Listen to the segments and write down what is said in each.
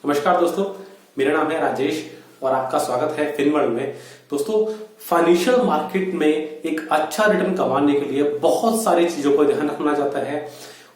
नमस्कार दोस्तों, मेरा नाम है राजेश और आपका स्वागत है फिनवर्ल्ड में। दोस्तों, फाइनेंशियल मार्केट में एक अच्छा रिटर्न कमाने के लिए बहुत सारी चीजों को ध्यान रखना जाता है।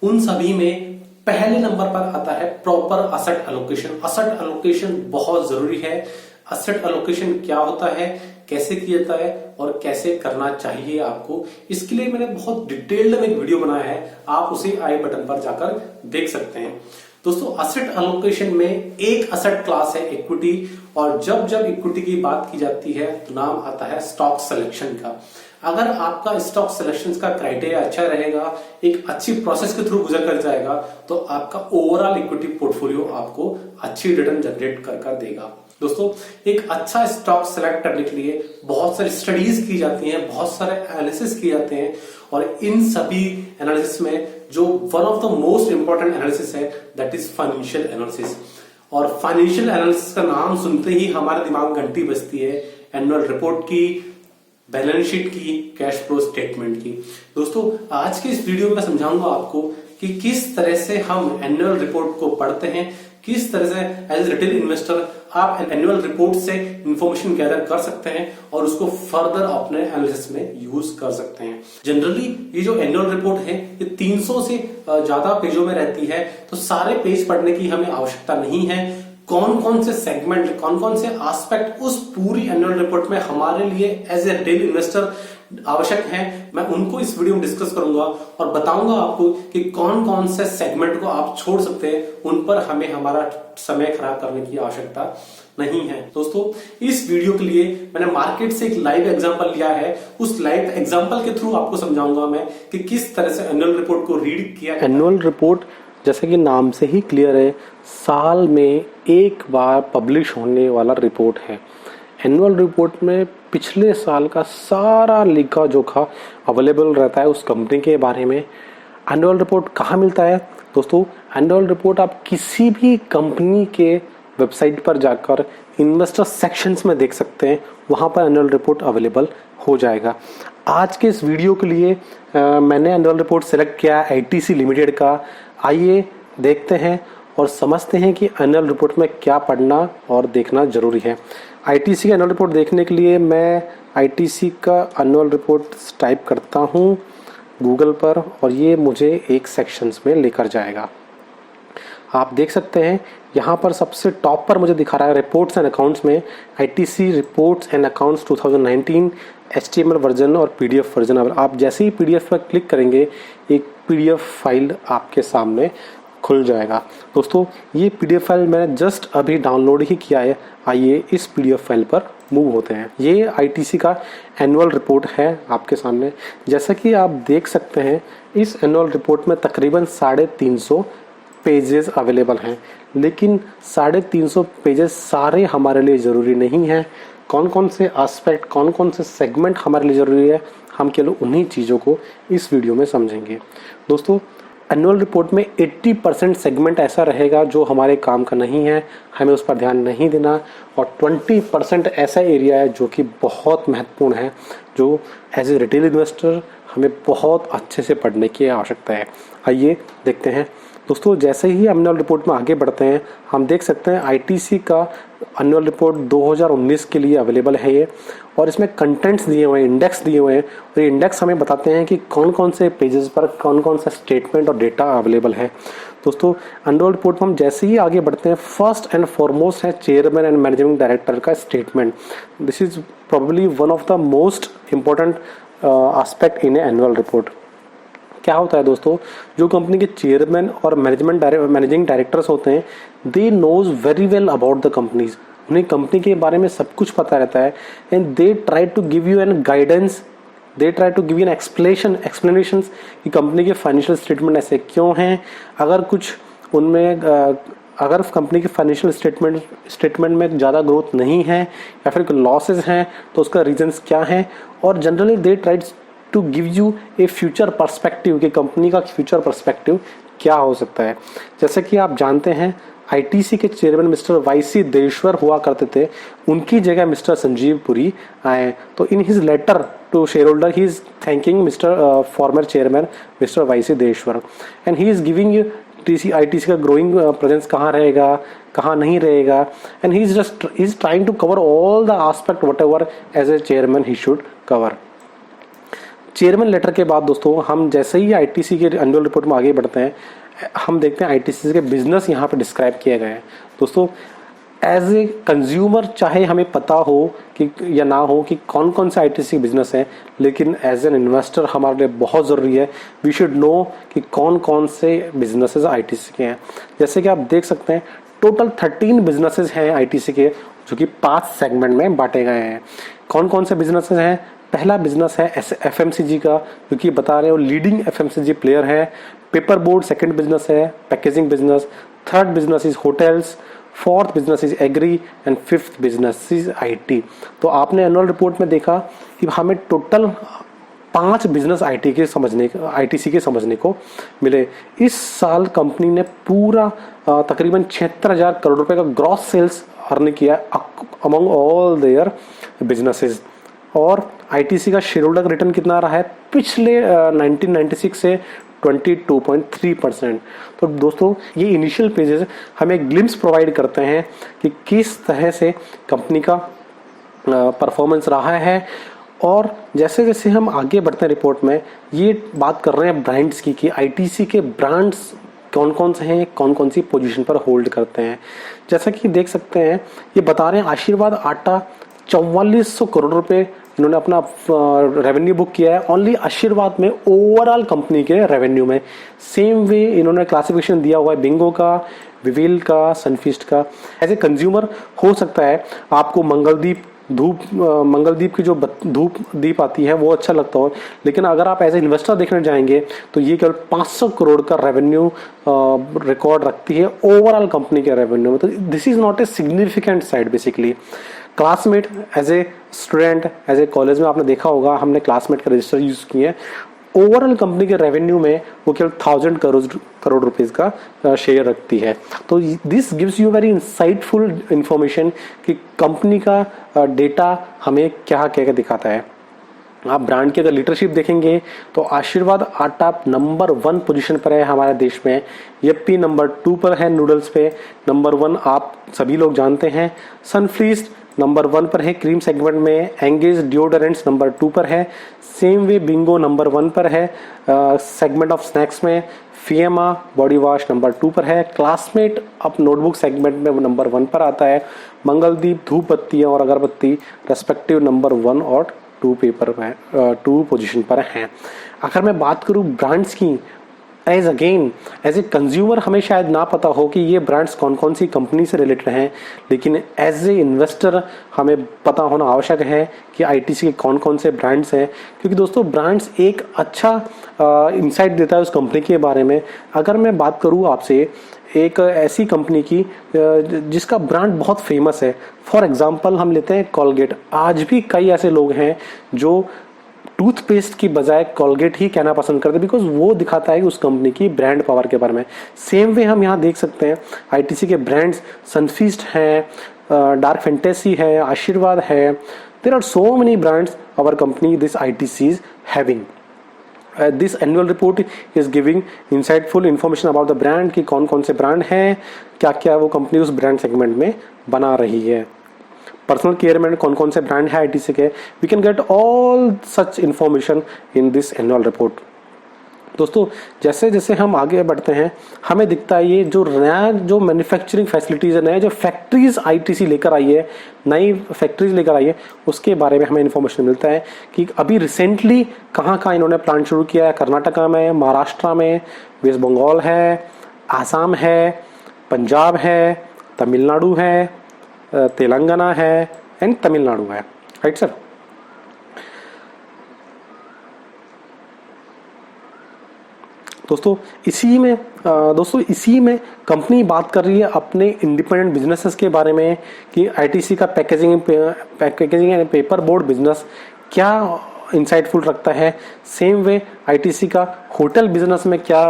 उन सभी में पहले नंबर पर आता है proper asset allocation. Asset allocation बहुत जरूरी है। असेट एलोकेशन क्या होता है, कैसे किया जाता है और कैसे करना चाहिए आपको, इसके लिए मैंने बहुत डिटेल्ड में एक वीडियो बनाया है। आप उसे आई बटन पर जाकर देख सकते हैं। दोस्तों, असेट एलोकेशन में एक असेट क्लास है इक्विटी, और जब जब इक्विटी की बात की जाती है तो नाम आता है स्टॉक सिलेक्शन का। अगर आपका स्टॉक सिलेक्शन का क्राइटेरिया अच्छा रहेगा, एक अच्छी प्रोसेस के थ्रू गुजर कर जाएगा, तो आपका ओवरऑल इक्विटी पोर्टफोलियो आपको अच्छी रिटर्न जनरेट कर देगा। दोस्तों, एक अच्छा स्टॉक सेलेक्ट करने के लिए बहुत सारी स्टडीज की जाती हैं, बहुत सारे एनालिसिस किए जाते हैं, और इन सभी एनालिसिस में जो one of the most important analysis है दैट इज फाइनेंशियल एनालिसिस। और फाइनेंशियल एनालिसिस का नाम सुनते ही हमारे दिमाग में घंटी बजती है एनुअल रिपोर्ट की, बैलेंस शीट की, कैश फ्लो स्टेटमेंट की। दोस्तों, आज के इस वीडियो में समझाऊंगा आपको कि किस तरह से हम एनुअल रिपोर्ट को पढ़ते हैं, किस तरह से एज रिटेल इन्वेस्टर आप एनुअल रिपोर्ट से इंफॉर्मेशन गैदर कर सकते हैं और उसको फर्दर अपने एनालिसिस में यूज कर सकते हैं। जनरली ये जो एनुअल रिपोर्ट है ये 300 से ज्यादा पेजों में रहती है, तो सारे पेज पढ़ने की हमें आवश्यकता नहीं है। कौन कौन से सेगमेंट, कौन कौन से एस्पेक्ट उस पूरी एनुअल रिपोर्ट में हमारे लिए एज ए रिटेल इन्वेस्टर आवश्यक है, मैं उनको इस वीडियो में डिस्कस करूंगा और बताऊंगा आपको कि कौन कौन से सेगमेंट को आप छोड़ सकते हैं, उन पर हमें हमारा समय खराब करने की आवश्यकता नहीं है। दोस्तों, इस वीडियो के लिए मैंने मार्केट से एक लाइव एग्जांपल लिया है। उस लाइव एग्जांपल के थ्रू आपको समझाऊंगा मैं कि किस तरह से एनुअल रिपोर्ट को रीड किया। एनुअल रिपोर्ट जैसे कि नाम से ही क्लियर है, साल में एक बार पब्लिश होने वाला रिपोर्ट है। एनुअल रिपोर्ट में पिछले साल का सारा लेखा जोखा अवेलेबल रहता है उस कंपनी के बारे में। एनुअल रिपोर्ट कहाँ मिलता है दोस्तों? एनुअल रिपोर्ट आप किसी भी कंपनी के वेबसाइट पर जाकर इन्वेस्टर सेक्शंस में देख सकते हैं, वहाँ पर एनुअल रिपोर्ट अवेलेबल हो जाएगा। आज के इस वीडियो के लिए मैंने एनुअल रिपोर्ट सेलेक्ट किया आईटीसी लिमिटेड का। आइए देखते हैं और समझते हैं कि एनुअल रिपोर्ट में क्या पढ़ना और देखना जरूरी है। आईटीसी का एनुअल रिपोर्ट देखने के लिए मैं आईटीसी का एनुअल रिपोर्ट टाइप करता हूँ गूगल पर, और ये मुझे एक सेक्शंस में लेकर जाएगा। आप देख सकते हैं यहाँ पर सबसे टॉप पर मुझे दिखा रहा है रिपोर्ट्स एंड अकाउंट्स में ITC reports and accounts 2019 HTML version और पीडीएफ वर्जन। आप जैसे ही पीडीएफ पर क्लिक करेंगे एक पीडीएफ फाइल आपके सामने खुल जाएगा। दोस्तों, ये पीडीएफ फाइल मैंने जस्ट अभी डाउनलोड ही किया है। आइए इस पीडीएफ फाइल पर मूव होते हैं। ये आईटीसी का एनुअल रिपोर्ट है आपके सामने। जैसा कि आप देख सकते हैं इस एनुअल रिपोर्ट में तकरीबन 350 पेजेस अवेलेबल हैं, लेकिन 350 पेजेस सारे हमारे लिए ज़रूरी नहीं है। कौन कौन से एस्पेक्ट, कौन कौन से सेगमेंट हमारे लिए ज़रूरी है, हम केवल उन्हीं चीज़ों को इस वीडियो में समझेंगे। दोस्तों, एनुअल रिपोर्ट में 80% सेगमेंट ऐसा रहेगा जो हमारे काम का नहीं है, हमें उस पर ध्यान नहीं देना, और 20% ऐसा एरिया है जो कि बहुत महत्वपूर्ण है, जो एज ए रिटेल इन्वेस्टर हमें बहुत अच्छे से पढ़ने की आवश्यकता है। आइए देखते हैं। दोस्तों, जैसे ही एनुअल रिपोर्ट में आगे बढ़ते हैं हम देख सकते हैं आईटीसी का एनुअल रिपोर्ट 2019 के लिए अवेलेबल है ये, और इसमें कंटेंट्स दिए हुए हैं, इंडेक्स दिए हुए हैं, और ये इंडेक्स हमें बताते हैं कि कौन कौन से पेजेस पर कौन कौन सा स्टेटमेंट और डेटा अवेलेबल है। दोस्तों, एनुअल रिपोर्ट में हम जैसे ही आगे बढ़ते हैं फर्स्ट एंड फॉरमोस्ट है चेयरमैन एंड मैनेजिंग डायरेक्टर का statement. This is probably one of the most important aspect in annual report. क्या होता है दोस्तों, जो कंपनी के चेयरमैन और मैनेजिंग डायरेक्टर्स होते हैं, they knows very well about the companies. उन्हें कंपनी के बारे में सब कुछ पता रहता है, and they try to give you an guidance, they try to give you an explanation कि कंपनी के फाइनेंशियल स्टेटमेंट ऐसे क्यों हैं। अगर कुछ उनमें अगर कंपनी के फाइनेंशियल स्टेटमेंट में ज़्यादा ग्रोथ नहीं है या फिर लॉसेज हैं तो उसका रीजंस क्या है, और generally they try to give you a future perspective कि कंपनी का फ्यूचर पर्सपेक्टिव क्या हो सकता है। जैसे कि आप जानते हैं आईटीसी के चेयरमैन मिस्टर वाईसी देश्वर हुआ करते थे, उनकी जगह मिस्टर संजीव पुरी आए। तो in his letter to shareholder he is thanking mister former chairman mister YC Deveshwar, and he is giving ITC का ग्रोइंग प्रेजेंस कहाँ रहेगा, कहाँ नहीं रहेगा, and he is trying to cover all the aspect whatever as a chairman he should cover. Chairman letter के बाद दोस्तों हम जैसे ही आईटीसी के एनुअल रिपोर्ट में आगे बढ़ते हैं, हम देखते हैं आईटीसी के बिजनेस यहाँ पे डिस्क्राइब किए गए हैं। दोस्तों एज ए कंज्यूमर चाहे हमें पता हो कि या ना हो कि कौन कौन से आईटीसी बिजनेस हैं, लेकिन एज एन इन्वेस्टर हमारे लिए बहुत ज़रूरी है वी शुड नो कि कौन कौन से बिजनेसेस आईटीसी के हैं। जैसे कि आप देख सकते हैं टोटल 13 बिजनेसेस हैं आईटीसी के, जो कि 5 सेगमेंट में बांटे गए हैं। कौन कौन से बिजनेसेस हैं? पहला बिजनेस है एफएमसीजी का, जो कि बता रहे हो लीडिंग एफएमसीजी प्लेयर है। पेपर बोर्ड सेकंड बिजनेस है, packaging business. Third business is hotels, fourth business is agri and fifth business is IT. तो आपने एनुअल रिपोर्ट में देखा कि हमें टोटल 5 बिजनेस आईटीसी के समझने को मिले। इस साल कंपनी ने पूरा तकरीबन 76,000 करोड़ रुपए का ग्रॉस सेल्स अर्न किया अमंग ऑल देयर बिजनेसेस। और आईटीसी का शेयर होल्डर रिटर्न कितना रहा है पिछले 1996 से 22.3%। तो दोस्तों ये इनिशियल पेजेस हमें ग्लिम्स प्रोवाइड करते हैं कि किस तरह से कंपनी का परफॉर्मेंस रहा है। और जैसे जैसे हम आगे बढ़ते हैं रिपोर्ट में, ये बात कर रहे हैं ब्रांड्स की कि आईटीसी के ब्रांड्स कौन कौन से हैं, कौन कौन सी पोजीशन पर होल्ड करते हैं। जैसा कि देख सकते हैं ये बता रहे हैं आशीर्वाद आटा 4400 करोड़ रुपए इन्होंने अपना रेवेन्यू बुक किया है ओनली आशीर्वाद में, ओवरऑल कंपनी के रेवेन्यू में। सेम वे इन्होंने क्लासिफिकेशन दिया हुआ है बिंगो का, विविल का, सनफीस्ट का। एज ए कंज्यूमर हो सकता है आपको मंगलदीप की जो धूप दीप आती है वो अच्छा लगता हो, लेकिन अगर आप एज ए इन्वेस्टर देखने जाएंगे तो ये केवल 500 करोड़ का रेवेन्यू रिकॉर्ड रखती है ओवरऑल कंपनी के रेवेन्यू में। तो this is not a significant side basically. Classmate as a student, as a college में आपने देखा होगा हमने क्लासमेट का रजिस्टर यूज किए हैं। ओवरऑल कंपनी के रेवेन्यू में वो केवल 1000 करोड़ रुपीस का शेयर रखती है। तो this gives you very insightful information कि कंपनी का डेटा हमें क्या क्या दिखाता है। आप ब्रांड की अगर लीडरशिप देखेंगे तो आशीर्वाद आटा नंबर 1 पोजीशन पर है हमारे देश में, यप्पी नंबर 2 पर है, नूडल्स पे नंबर 1 आप सभी लोग जानते हैं, सनफीस्ट नंबर 1 पर है क्रीम सेगमेंट में, एंगेज डिओडोरेंट्स नंबर 2 पर है, सेम वे बिंगो नंबर 1 पर है सेगमेंट ऑफ स्नैक्स में, फिएमा बॉडी वॉश नंबर 2 पर है, क्लासमेट अब नोटबुक सेगमेंट में वो नंबर 1 पर आता है, मंगलदीप धूप बत्तियाँ और अगरबत्ती रेस्पेक्टिव नंबर 1 और 2 पोजीशन पर हैं। अगर मैं बात करूं ब्रांड्स की, एज ए कंज्यूमर हमें शायद ना पता हो कि ये ब्रांड्स कौन कौन सी कंपनी से रिलेटेड हैं, लेकिन एज ए इन्वेस्टर हमें पता होना आवश्यक है कि आईटीसी के कौन कौन से ब्रांड्स हैं, क्योंकि दोस्तों ब्रांड्स एक अच्छा इंसाइट देता है उस कंपनी के बारे में। अगर मैं बात करूं आपसे एक ऐसी कंपनी की जिसका ब्रांड बहुत फेमस है, फॉर एग्जांपल हम लेते हैं कॉलगेट। आज भी कई ऐसे लोग हैं जो टूथपेस्ट की बजाय कॉलगेट ही कहना पसंद करते हैं, बिकॉज वो दिखाता है उस कंपनी की ब्रांड पावर के बारे में। सेम वे हम यहाँ देख सकते हैं आईटीसी के ब्रांड्स सनफीस्ट हैं, डार्क फैंटेसी है, आशीर्वाद है। There are so many brands our company this ITC is having. This annual report is giving insightful information about the brand कि कौन कौन से ब्रांड हैं, क्या क्या वो कंपनी उस ब्रांड सेगमेंट में बना रही है। पर्सनल केयर में कौन कौन से ब्रांड है आईटीसी के, we can get all such information in this annual report. दोस्तों जैसे जैसे हम आगे बढ़ते हैं हमें दिखता है ये जो नया जो मैन्युफैक्चरिंग फैसिलिटीज है, नए जो फैक्ट्रीज आईटीसी लेकर आई है, नई फैक्ट्रीज लेकर आई है, उसके बारे में हमें इन्फॉर्मेशन मिलता है कि अभी रिसेंटली कहाँ कहाँ इन्होंने प्लांट शुरू किया है। कर्नाटका में, महाराष्ट्र में, वेस्ट बंगाल है, आसाम है, पंजाब है, तमिलनाडु है, तेलंगाना है एंड तमिलनाडु है। Right sir. दोस्तों इसी में कंपनी बात कर रही है अपने इंडिपेंडेंट बिजनेसेस के बारे में कि आईटीसी का packaging and paper board business क्या इंसाइटफुल रखता है। सेम वे आईटीसी का होटल बिजनेस में क्या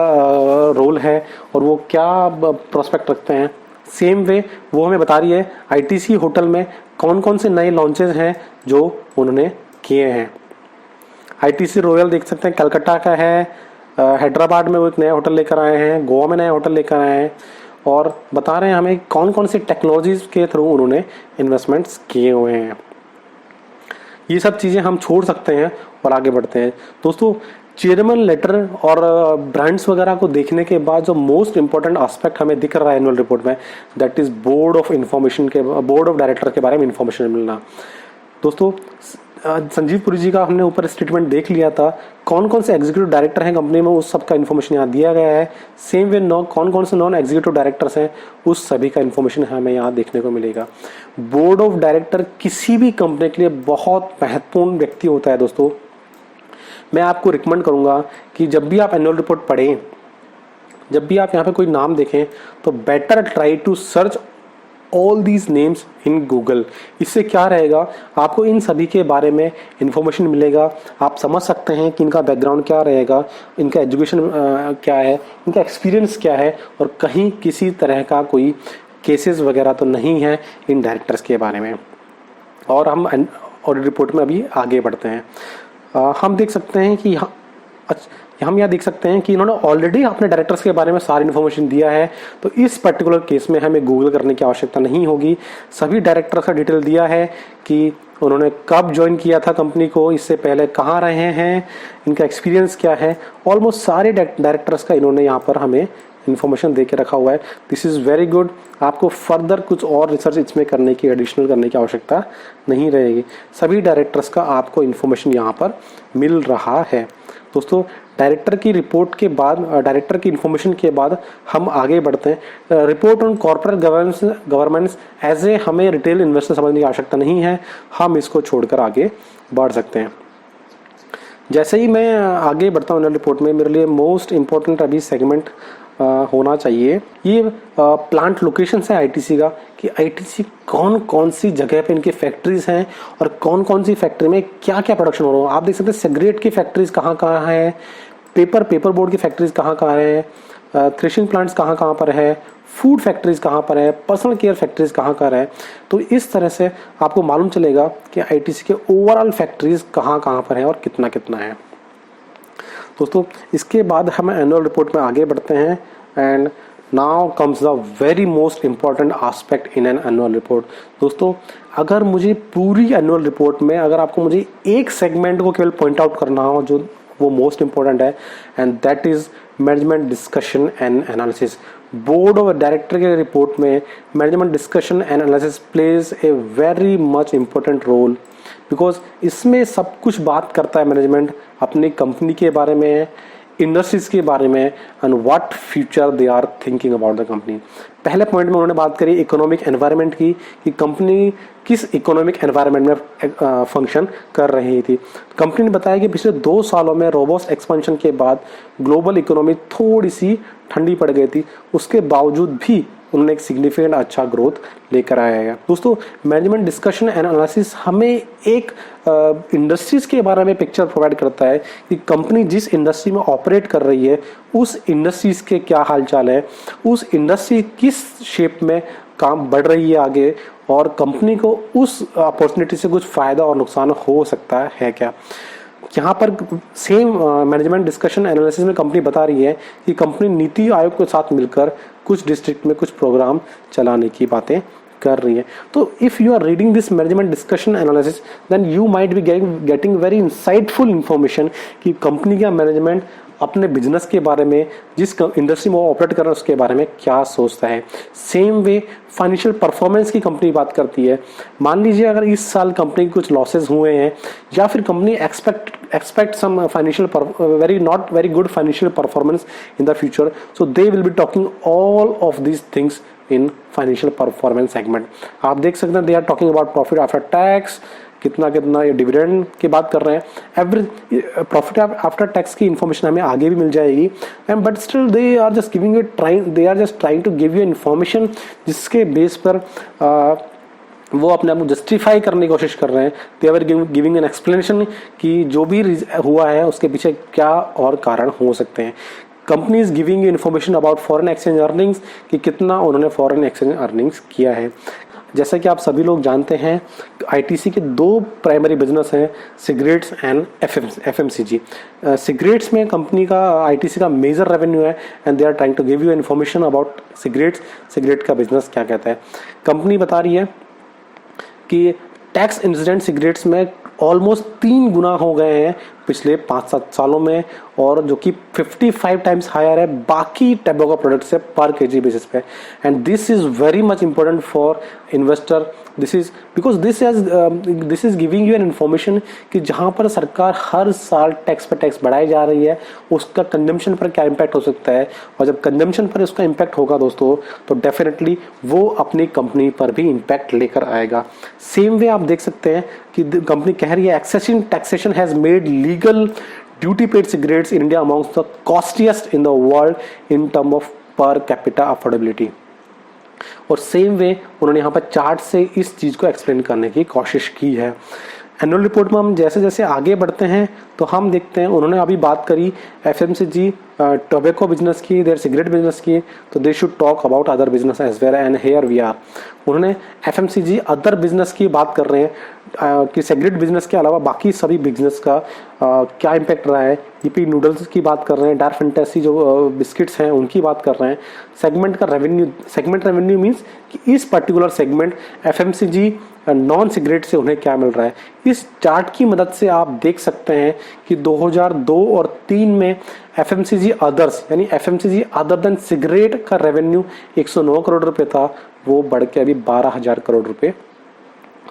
रोल है और वो क्या प्रोस्पेक्ट रखते हैं। सेम वे वो हमें बता रही है आईटीसी होटल में कौन कौन से नए लॉन्चेस हैं जो उन्होंने किए हैं। आईटीसी रॉयल देख सकते हैं कलकत्ता का है, हैदराबाद में वो एक नया होटल लेकर आए हैं, गोवा में नया होटल लेकर आए हैं और बता रहे हैं हमें कौन कौन सी टेक्नोलॉजीज के थ्रू उन्होंने इन्वेस्टमेंट्स किए हुए हैं। ये सब चीज़ें हम छोड़ सकते हैं और आगे बढ़ते हैं। दोस्तों, चेयरमैन लेटर और ब्रांड्स वगैरह को देखने के बाद जो मोस्ट इंपॉर्टेंट एस्पेक्ट हमें दिख रहा है एनुअल रिपोर्ट में, that is board of director के बारे में इंफॉर्मेशन मिलना। दोस्तों, संजीव पुरी जी का हमने ऊपर स्टेटमेंट देख लिया था, कौन कौन से एग्जीक्यूटिव डायरेक्टर हैं कंपनी में उस सब का इन्फॉर्मेशन यहाँ दिया गया है। सेम वे कौन कौन से नॉन एग्जीक्यूटिव डायरेक्टर्स हैं उस सभी का इन्फॉर्मेशन हमें यहाँ देखने को मिलेगा। बोर्ड ऑफ डायरेक्टर किसी भी कंपनी के लिए बहुत महत्वपूर्ण व्यक्ति होता है। दोस्तों, मैं आपको रिकमेंड करूंगा कि जब भी आप एनुअल रिपोर्ट पढ़ें, जब भी आप यहाँ पे कोई नाम देखें, तो better try to search all these names in Google. इससे क्या रहेगा, आपको इन सभी के बारे में इंफॉर्मेशन मिलेगा। आप समझ सकते हैं कि इनका बैकग्राउंड क्या रहेगा, इनका एजुकेशन क्या है, इनका एक्सपीरियंस क्या है और कहीं किसी तरह का कोई केसेस वगैरह तो नहीं है इन डायरेक्टर्स के बारे में। और हम ऑडिट रिपोर्ट में अभी आगे बढ़ते हैं। हम देख सकते हैं कि हम यहाँ देख सकते हैं कि इन्होंने ऑलरेडी अपने डायरेक्टर्स के बारे में सारी इन्फॉर्मेशन दिया है, तो इस पर्टिकुलर केस में हमें गूगल करने की आवश्यकता नहीं होगी। सभी डायरेक्टर्स का डिटेल दिया है कि उन्होंने कब ज्वाइन किया था कंपनी को, इससे पहले कहाँ रहे हैं, इनका एक्सपीरियंस क्या है। ऑलमोस्ट सारे डायरेक्टर्स का इन्होंने यहाँ पर हमें इन्फॉर्मेशन दे के रखा हुआ है। This is very good. आपको फर्दर कुछ और रिसर्च इसमें करने की, एडिशनल करने की आवश्यकता नहीं रहेगी। सभी डायरेक्टर्स का आपको इन्फॉर्मेशन यहाँ पर मिल रहा है। दोस्तों, डायरेक्टर की रिपोर्ट के बाद, डायरेक्टर की इन्फॉर्मेशन के बाद हम आगे बढ़ते हैं। Report on corporate governance as a हमें रिटेल इन्वेस्टर समझने की आवश्यकता नहीं है, हम इसको छोड़कर आगे बढ़ सकते हैं। जैसे ही मैं आगे बढ़ता हूँ रिपोर्ट में, मेरे लिए मोस्ट इम्पोर्टेंट अभी सेगमेंट होना चाहिए ये प्लांट लोकेशन है आईटीसी का, कि आईटीसी कौन कौन सी जगह पे इनकी फैक्ट्रीज हैं और कौन कौन सी फैक्ट्री में क्या क्या प्रोडक्शन हो रहा है। आप देख सकते हैं सिगरेट की फैक्ट्रीज कहाँ कहाँ है, पेपर बोर्ड की फैक्ट्रीज कहाँ कहाँ है, थ्रेशिंग प्लांट्स कहाँ कहाँ पर है, फूड फैक्ट्रीज कहाँ पर है, पर्सनल केयर फैक्ट्रीज कहाँ कहाँ है। तो इस तरह से आपको मालूम चलेगा कि आईटीसी के ओवरऑल फैक्ट्रीज कहाँ कहाँ पर है और कितना कितना है। दोस्तों, इसके बाद हम एनुअल रिपोर्ट में आगे बढ़ते हैं and now comes the very most important aspect in an annual report. दोस्तों, अगर मुझे पूरी एनुअल रिपोर्ट में, अगर आपको मुझे एक सेगमेंट को केवल पॉइंट आउट करना हो जो वो मोस्ट इंपॉर्टेंट है, and that is management discussion and analysis. Board of director के रिपोर्ट में management discussion and analysis plays a very much important role, because इसमें सब कुछ बात करता है मैनेजमेंट अपनी कंपनी के बारे में, इंडस्ट्रीज के बारे में and what future they are thinking about the company. पहले पॉइंट में उन्होंने बात करी इकोनॉमिक एनवायरनमेंट की, कि कंपनी किस इकोनॉमिक एनवायरनमेंट में फंक्शन कर रही थी। कंपनी ने बताया कि पिछले 2 सालों में रोबस्ट एक्सपेंशन के बाद ग्लोबल इकोनॉमी थोड़ी सी ठंडी पड़ गई थी, उसके बावजूद भी उन्होंने एक सिग्निफिकेंट अच्छा ग्रोथ लेकर आया है। दोस्तों, मैनेजमेंट डिस्कशन एंड एनालिसिस हमें एक इंडस्ट्रीज के बारे में पिक्चर प्रोवाइड करता है कि कंपनी जिस इंडस्ट्री में ऑपरेट कर रही है उस इंडस्ट्रीज के क्या हालचाल है, उस इंडस्ट्री किस शेप में काम बढ़ रही है आगे, और कंपनी को उस अपॉर्चुनिटी से कुछ फायदा और नुकसान हो सकता है क्या। यहाँ पर सेम मैनेजमेंट डिस्कशन एनालिसिस में कंपनी बता रही है कि कंपनी नीति आयोग के साथ मिलकर कुछ डिस्ट्रिक्ट में कुछ प्रोग्राम चलाने की बातें कर रही है। तो if you are reading this management discussion analysis then you might be getting very insightful information कि कंपनी का मैनेजमेंट अपने बिजनेस के बारे में, जिस इंडस्ट्री में वो ऑपरेट कर रहा है उसके बारे में क्या सोचता है। सेम वे फाइनेंशियल परफॉर्मेंस की कंपनी बात करती है। मान लीजिए अगर इस साल कंपनी के कुछ लॉसेस हुए हैं या फिर company expect some financial not very good financial performance in the future, so they will be talking all of these things in financial performance segment. आप देख सकते हैं they are talking about profit after tax, कितना ये dividend की बात कर रहे हैं, एवरी प्रॉफिट आफ्टर टैक्स की इन्फॉर्मेशन हमें आगे भी मिल जाएगी। And but still they are just trying to give you information जिसके बेस पर वो अपने आप को जस्टिफाई करने की कोशिश कर रहे हैं। They are giving an explanation कि जो भी हुआ है उसके पीछे क्या और कारण हो सकते हैं। Company is giving you information about foreign exchange earnings, कि कितना उन्होंने फॉरेन एक्सचेंज अर्निंग्स किया है। जैसा कि आप सभी लोग जानते हैं, आईटीसी के दो प्राइमरी बिजनेस हैं, सिगरेट्स एंड एफएमसीजी। सिगरेट्स में कंपनी का, आईटीसी का मेजर रेवेन्यू है, and they are trying to give you information about cigarettes, cigarette का बिजनेस क्या कहता है। कंपनी बता रही है कि टैक्स इंसिडेंट सिगरेट्स में ऑलमोस्ट 3 गुना हो गए हैं पिछले 5-7 सालों में, और जो कि 55 टाइम्स हायर है बाकी टैबेको प्रोडक्ट से पर केजी बेसिस पे। And this is very much important for investor, this is because this is giving you an information कि जहां पर सरकार हर साल टैक्स पर टैक्स बढ़ाई जा रही है, उसका कंजम्पशन पर क्या इम्पैक्ट हो सकता है, और जब कंजम्पशन पर उसका इम्पैक्ट होगा दोस्तों, तो डेफिनेटली वो अपनी कंपनी पर भी इम्पैक्ट लेकर आएगा। सेम वे आप देख सकते हैं कि कंपनी कह रही है excessive taxation has made legal duty paid cigarettes in India amongst the costliest in the world in term of per capita affordability. और सेम वे उन्होंने यहाँ पर चार्ट से इस चीज को एक्सप्लेन करने की कोशिश की है। एनुअल रिपोर्ट में हम जैसे जैसे आगे बढ़ते हैं तो हम देखते हैं, उन्होंने अभी बात करी एफएमसीजी टोबैको बिजनेस की, देयर सिगरेट बिजनेस की, तो they should talk about other business as well, and here we are. उन्होंने एफएमसीजी अदर बिजनेस की बात कर रहे हैं कि सिगरेट बिजनेस के अलावा बाकी सभी बिजनेस का क्या इम्पैक्ट रहा है। ईपी नूडल्स की बात कर रहे हैं, डार्क फैंटेसी जो बिस्किट्स हैं उनकी बात कर रहे हैं। सेगमेंट का रेवेन्यू, सेगमेंट रेवेन्यू मीन्स कि इस particular segment FMCG non cigarette से उन्हें क्या मिल रहा है। इस चार्ट की मदद से आप देख सकते हैं कि 2002 और 3 में एफएमसीजी अदर्स, यानी एफएमसीजी अदर देन सिगरेट का रेवेन्यू 109 करोड़ रुपए था, वो बढ़ के अभी 12,000 करोड़ रुपए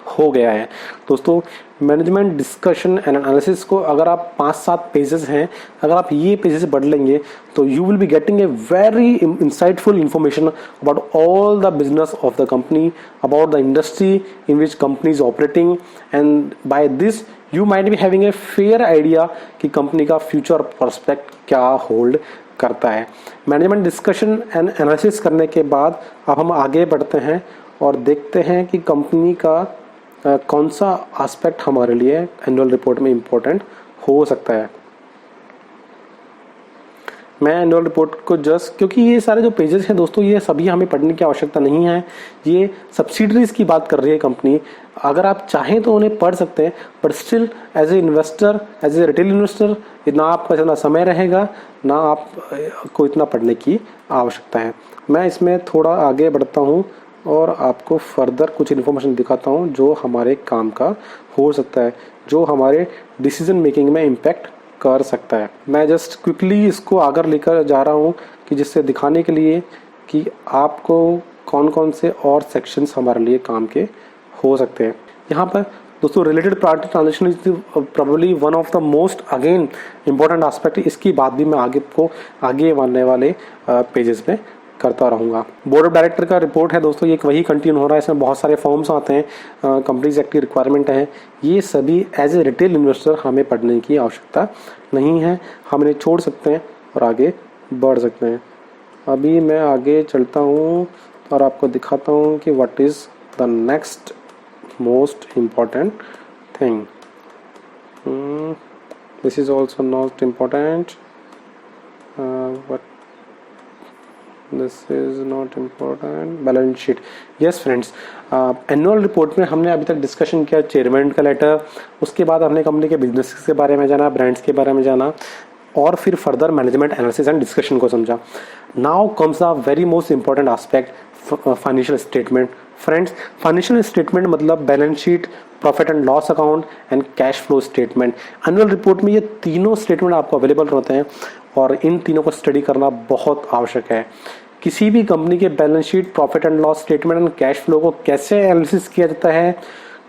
हो गया है। दोस्तों, मैनेजमेंट डिस्कशन एंड एनालिसिस को अगर आप 5-7 पेजेस हैं, अगर आप ये पेजेस पढ़ लेंगे तो you will be getting a very insightful information about all the business of the company, about the industry in which company is operating, and by this you might be having a fair idea कि company का future prospect क्या hold करता है। Management discussion and analysis करने के बाद अब हम आगे बढ़ते हैं और देखते हैं कि कंपनी का कौन सा एस्पेक्ट हमारे लिए एनुअल रिपोर्ट में इम्पोर्टेंट हो सकता है। मैं एनुअल रिपोर्ट को जस्ट, क्योंकि ये सारे जो पेजेस हैं दोस्तों, ये सभी हमें पढ़ने की आवश्यकता नहीं है, ये सब्सिडरीज की बात कर रही है कंपनी। अगर आप चाहें तो उन्हें पढ़ सकते हैं, but still as a investor, as a retail investor, ना आपका इतना समय रहेगा, ना आपको इतना पढ़ने की आवश्यकता है। मैं इसमें थोड़ा आगे बढ़ता हूँ और आपको फर्दर कुछ इन्फॉर्मेशन दिखाता हूँ जो हमारे काम का हो सकता है, जो हमारे डिसीजन मेकिंग में इम्पैक्ट कर सकता है। मैं जस्ट क्विकली इसको आगे लेकर जा रहा हूँ कि जिससे दिखाने के लिए कि आपको कौन कौन से और सेक्शंस हमारे लिए काम के हो सकते हैं। यहाँ पर दोस्तों related party transaction is probably one of the most again important aspect. इसकी बात भी मैं आगे आने वाले पेजेस में करता रहूँगा। बोर्ड ऑफ डायरेक्टर का रिपोर्ट है दोस्तों, ये वही कंटिन्यू हो रहा है। इसमें बहुत सारे फॉर्म्स आते हैं, कंपनीज एक्ट की रिक्वायरमेंट है। ये सभी एज ए रिटेल इन्वेस्टर हमें पढ़ने की आवश्यकता नहीं है, हम इन्हें छोड़ सकते हैं और आगे बढ़ सकते हैं। अभी मैं आगे चलता हूँ और आपको दिखाता हूँ कि what is the next most important thing. This is also not important, but this is not important. Balance sheet, yes friends, annual report में हमने अभी तक डिस्कशन किया चेयरमैन का लेटर, उसके बाद हमने कंपनी के बिजनेस के बारे में जाना, ब्रांड्स के बारे में जाना, और फिर further management analysis and discussion को समझा। Now comes the very most important aspect, financial statement. Friends, financial statement मतलब balance sheet, profit and loss account and cash flow statement. Annual report में ये तीनों स्टेटमेंट आपको अवेलेबल रहते हैं और इन तीनों को स्टडी करना बहुत आवश्यक है। किसी भी कंपनी के balance sheet, profit and loss statement and cash flow को कैसे एनालिसिस किया जाता है,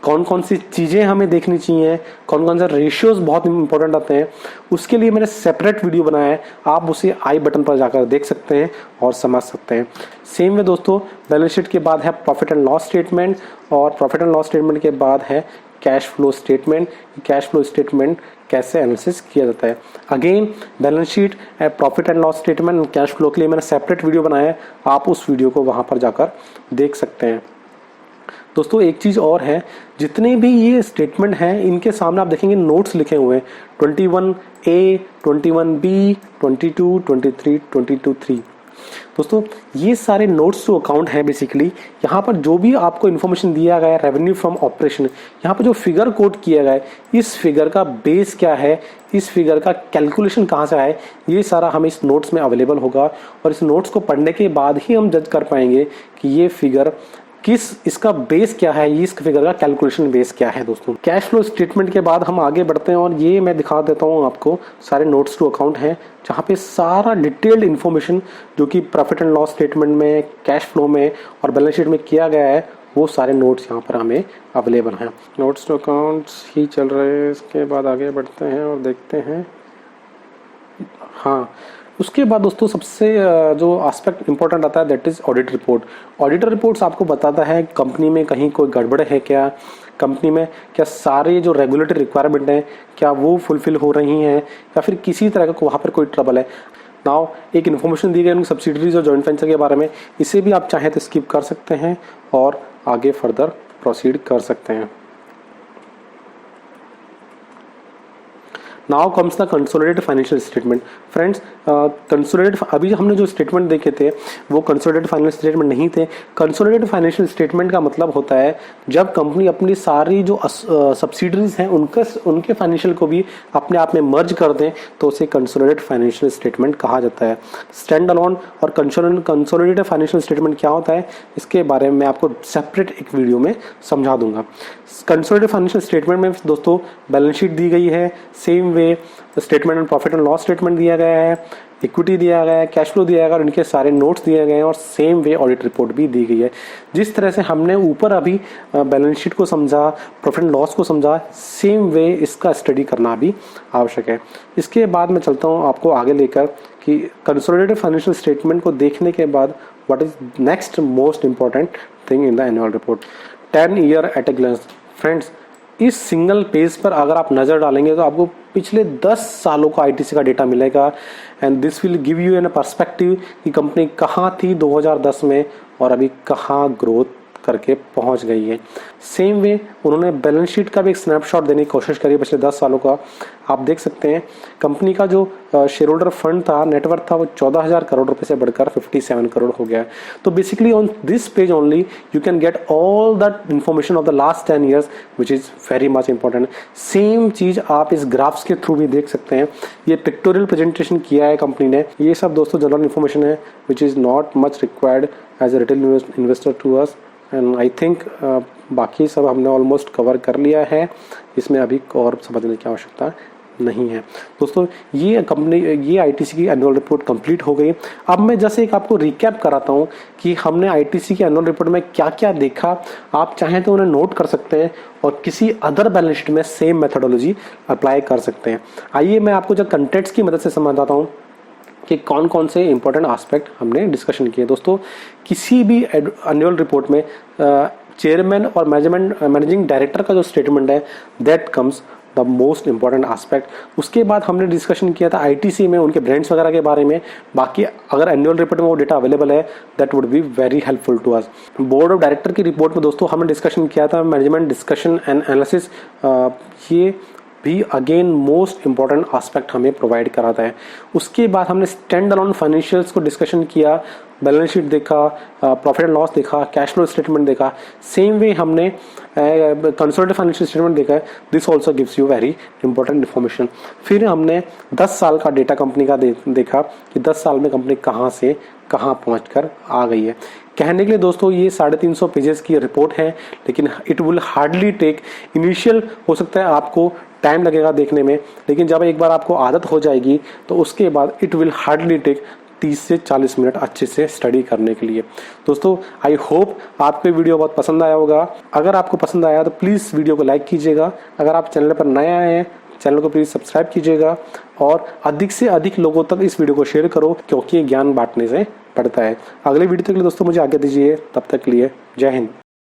कौन कौन सी चीज़ें हमें देखनी चाहिए, कौन कौन से रेशियोज बहुत इंपॉर्टेंट आते हैं, उसके लिए मैंने सेपरेट वीडियो बनाया है, आप उसे आई बटन पर जाकर देख सकते हैं और समझ सकते हैं। सेम में दोस्तों, बैलेंस शीट के बाद है प्रॉफिट एंड लॉस स्टेटमेंट, और प्रॉफिट एंड लॉस स्टेटमेंट के बाद है cash flow statement. Cash flow statement कैसे एनालिसिस किया जाता है। Again balance sheet, profit and loss statement and cash flow के लिए मैंने सेपरेट वीडियो बनाया है, आप उस वीडियो को वहां पर जाकर देख सकते हैं। दोस्तों एक चीज और है, जितने भी ये स्टेटमेंट हैं इनके सामने आप देखेंगे नोट्स लिखे हुए हैं, 21A, 21B, 22, 23, 22, 3। दोस्तों ये सारे नोट्स टू अकाउंट है बेसिकली। यहाँ पर जो भी आपको इन्फॉर्मेशन दिया गया है रेवेन्यू फ्रॉम ऑपरेशन, यहाँ पर जो फिगर कोट किया गया है, इस फिगर का बेस क्या है, इस फिगर का कैलकुलेशन कहाँ से आए, ये सारा हमें इस नोट्स में अवेलेबल होगा। और इस नोट्स को पढ़ने के बाद ही हम जज कर पाएंगे कि ये फिगर इसका बेस क्या है, ये इस फिगर का कैलकुलेशन बेस क्या है। दोस्तों कैश फ्लो स्टेटमेंट के बाद हम आगे बढ़ते हैं और ये मैं दिखा देता हूँ आपको सारे नोट्स टू अकाउंट हैं, जहाँ पे सारा डिटेल्ड इन्फॉर्मेशन जो कि प्रॉफिट एंड लॉस स्टेटमेंट में, कैश फ्लो में और बैलेंस शीट में किया गया है, वो सारे नोट्स यहाँ पर हमें अवेलेबल हैं। नोट्स टू अकाउंट्स ही चल रहे हैं, इसके बाद आगे बढ़ते हैं और देखते हैं। हाँ, उसके बाद दोस्तों सबसे जो एस्पेक्ट इंपॉर्टेंट आता है that is audit report. Auditor reports आपको बताता है कंपनी में कहीं कोई गड़बड़ है क्या, कंपनी में क्या सारे जो रेगुलेटरी रिक्वायरमेंट हैं क्या वो फुलफिल हो रही हैं, या फिर किसी तरह का वहाँ पर कोई ट्रबल है। नाउ एक इन्फॉर्मेशन दी गई उनकी सब्सिडरीज और जॉइंट वेंचर के बारे में, इसे भी आप चाहें तो स्किप कर सकते हैं और आगे फर्दर प्रोसीड कर सकते हैं। Now comes the consolidated financial statement. Friends consolidated, अभी हमने जो स्टेटमेंट देखे थे वो कंसोलिडेटेड फाइनेंशियल स्टेटमेंट नहीं थे। कंसोलिडेटेड फाइनेंशियल स्टेटमेंट का मतलब होता है जब कंपनी अपनी सारी जो सब्सिडरीज हैं उनके फाइनेंशियल को भी अपने आप में मर्ज कर दें तो उसे कंसोलिडेटेड फाइनेंशियल स्टेटमेंट कहा जाता है। स्टैंड अलोन और कंसोलिडेटेड फाइनेंशियल स्टेटमेंट क्या होता है इसके बारे में मैं आपको सेपरेट एक वीडियो में समझा दूंगा। कंसोलिडेटेड फाइनेंशियल स्टेटमेंट में दोस्तों बैलेंस शीट दी गई है, same way statement and profit and loss statement दिया गया है, इक्विटी दिया गया है, कैश फ्लो दिया गया है और इनके सारे नोट्स दिए गए हैं और सेम वे ऑडिट रिपोर्ट भी दी गई है। जिस तरह से हमने ऊपर अभी बैलेंस शीट को समझा, प्रॉफिट एंड लॉस को समझा, सेम वे इसका स्टडी करना भी आवश्यक है। इसके बाद मैं चलता हूँ आपको आगे लेकर कि कंसोलिडेटेड फाइनेंशियल स्टेटमेंट को देखने के बाद what is next most important thing in the annual report. 10 year at a glance. Friends इस सिंगल पेज पर अगर आप नज़र डालेंगे तो आपको पिछले 10 सालों का आईटीसी का डेटा मिलेगा and this will give you an perspective कि कंपनी कहाँ थी 2010 में और अभी कहाँ ग्रोथ करके पहुंच गई है। सेम वे उन्होंने बैलेंस शीट का भी एक स्नैपशॉट देने की कोशिश करी पिछले 10 सालों का। आप देख सकते हैं कंपनी का जो शेयर होल्डर फंड था, नेटवर्थ था, वो 14,000 करोड़ रुपए से बढ़कर 57 करोड़ हो गया। तो basically on this page only you can get all that information of the last 10 years which is very much important. Same चीज आप इस ग्राफ्स के थ्रू भी देख सकते हैं। ये पिक्टोरियल प्रेजेंटेशन किया है कंपनी ने। ये सब दोस्तों जनरल इन्फॉर्मेशन है which is not much required as a retail investor to us and I think बाकी सब हमने ऑलमोस्ट कवर कर लिया है, इसमें अभी और समझने की आवश्यकता नहीं है। दोस्तों ये आईटीसी की एनुअल रिपोर्ट कंप्लीट हो गई। अब मैं जैसे एक आपको रिकैप कराता हूँ कि हमने आईटीसी की एनुअल रिपोर्ट में क्या क्या देखा। आप चाहें तो उन्हें नोट कर सकते हैं और किसी अदर बैलेंस शीट में सेम मेथोडोलॉजी अप्लाई कर सकते हैं। आइए मैं आपको जब कंटेंट्स की मदद से समझाता हूँ कि कौन कौन से इंपॉर्टेंट एस्पेक्ट हमने डिस्कशन किए। दोस्तों किसी भी एनुअल रिपोर्ट में चेयरमैन और मैनेजिंग डायरेक्टर का जो स्टेटमेंट है that comes the most important aspect. उसके बाद हमने डिस्कशन किया था आईटीसी में उनके ब्रांड्स वगैरह के बारे में। बाकी अगर एनुअल रिपोर्ट में वो डेटा अवेलेबल है that would be very helpful to us. Board of director की रिपोर्ट में दोस्तों हमने डिस्कशन किया था मैनेजमेंट डिस्कशन एंड एनालिसिस। ये भी अगेन मोस्ट इंपॉर्टेंट एस्पेक्ट हमें प्रोवाइड कराता है। उसके बाद हमने स्टैंड अलोन फाइनेंशियल्स को डिस्कशन किया, बैलेंस शीट देखा, प्रॉफिट एंड लॉस देखा, कैश फ्लो स्टेटमेंट देखा। सेम वे हमने कंसोलिडेटेड फाइनेंशियल स्टेटमेंट देखा है। This also gives you very important information. फिर हमने 10 साल का डेटा कंपनी का देखा कि 10 साल में कंपनी कहाँ से कहाँ पहुँच कर आ गई है। कहने के लिए दोस्तों ये 350 पेजेस की रिपोर्ट है, लेकिन it will hardly take, initial हो सकता है आपको टाइम लगेगा देखने में, लेकिन जब एक बार आपको आदत हो जाएगी तो उसके बाद इट विल हार्डली टेक 30 से 40 मिनट अच्छे से स्टडी करने के लिए। दोस्तों आई होप आपको वीडियो बहुत पसंद आया होगा। अगर आपको पसंद आया तो प्लीज़ वीडियो को लाइक कीजिएगा। अगर आप चैनल पर नए आए हैं चैनल को प्लीज़ सब्सक्राइब कीजिएगा और अधिक से अधिक लोगों तक इस वीडियो को शेयर करो, क्योंकि ये ज्ञान बांटने से बढ़ता है। अगले वीडियो तक के लिए दोस्तों मुझे आज्ञा दीजिए, तब तक के लिए जय हिंद।